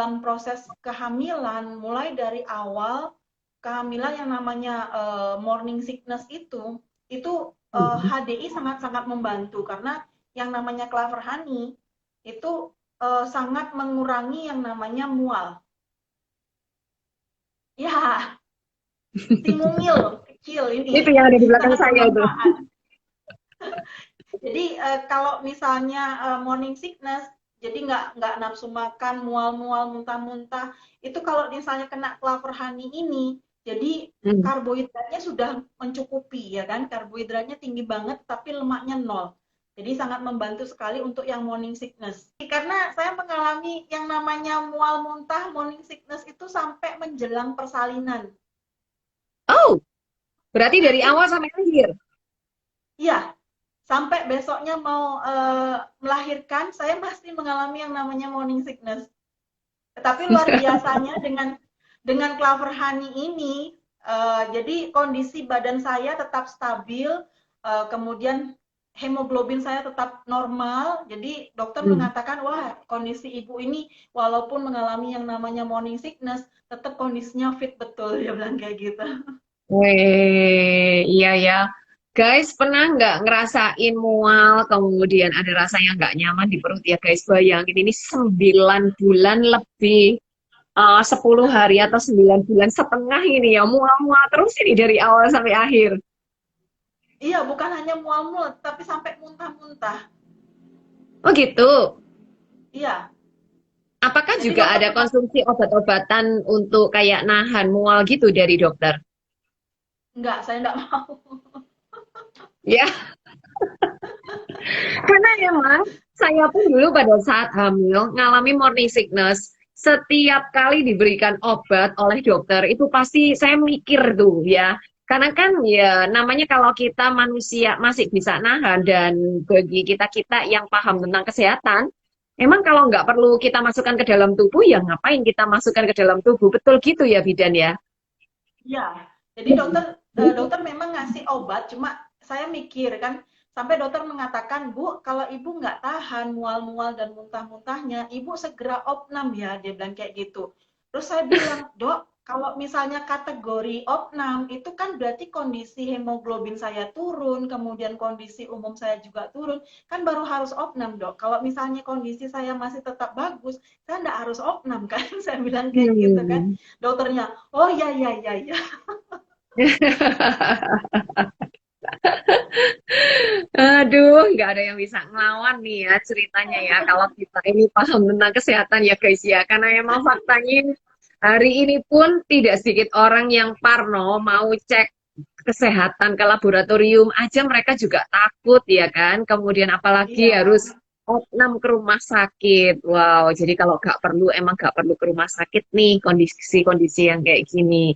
dalam proses kehamilan, mulai dari awal kehamilan yang namanya morning sickness itu HDI sangat-sangat membantu karena yang namanya clover honey itu sangat mengurangi yang namanya mual. Ya, si mungil kecil Itu ini yang ada di belakang sangat saya itu. bermanfaat. Jadi kalau misalnya morning sickness, jadi nggak nafsu makan, mual-mual, muntah-muntah, itu kalau misalnya kena clover honey ini, jadi Hmm. karbohidratnya sudah mencukupi ya kan, karbohidratnya tinggi banget tapi lemaknya nol. Jadi sangat membantu sekali untuk yang morning sickness. Karena saya mengalami yang namanya mual muntah, morning sickness itu sampai menjelang persalinan. Oh, berarti dari awal sampai akhir. Iya, sampai besoknya mau melahirkan, saya masih mengalami yang namanya morning sickness. Tetapi luar biasanya dengan clover honey ini, jadi kondisi badan saya tetap stabil, kemudian hemoglobin saya tetap normal. Jadi dokter Hmm. mengatakan, wah kondisi ibu ini walaupun mengalami yang namanya morning sickness, tetap kondisinya fit betul, dia bilang kayak gitu. Weh, iya ya. Guys, pernah nggak ngerasain mual, kemudian ada rasa yang nggak nyaman di perut ya guys? Bayangin ini 9 bulan lebih, 10 hari atau 9 bulan setengah ini ya, mual-mual terus ini dari awal sampai akhir. Iya, bukan hanya mual-mual, tapi sampai muntah-muntah. Oh gitu. Iya, Apakah jadi juga dokter ada mengatakan, konsumsi obat-obatan untuk kayak nahan mual gitu dari dokter? enggak, saya enggak mau. Ya, karena emang saya pun dulu pada saat hamil ngalami morning sickness. Setiap kali diberikan obat oleh dokter itu pasti saya mikir tuh ya. Karena kan ya namanya kalau kita manusia masih bisa nahan dan bagi kita-kita yang paham tentang kesehatan, emang kalau nggak perlu kita masukkan ke dalam tubuh ya ngapain kita masukkan ke dalam tubuh. Betul gitu ya Bidan ya? Iya, jadi dokter memang ngasih obat, cuma saya mikir kan, sampai dokter mengatakan, Bu, kalau ibu nggak tahan mual-mual dan muntah-muntahnya, ibu segera opnam ya, dia bilang kayak gitu. Terus saya bilang, Dok, kalau misalnya kategori opnam, itu kan berarti kondisi hemoglobin saya turun, kemudian kondisi umum saya juga turun, kan baru harus opnam, Dok. Kalau misalnya kondisi saya masih tetap bagus, saya nggak harus opnam kan, saya bilang kayak gitu kan. Hmm. Dokternya, oh ya ya ya ya. Aduh, nggak ada yang bisa ngelawan nih ya ceritanya ya. Kalau kita ini paham tentang kesehatan ya guys ya. Karena emang faktanya hari ini pun tidak sedikit orang yang parno mau cek kesehatan ke laboratorium aja mereka juga takut ya kan. Kemudian apalagi Iya, harus opnam ke rumah sakit. Wow, jadi kalau nggak perlu emang nggak perlu ke rumah sakit nih kondisi-kondisi yang kayak gini.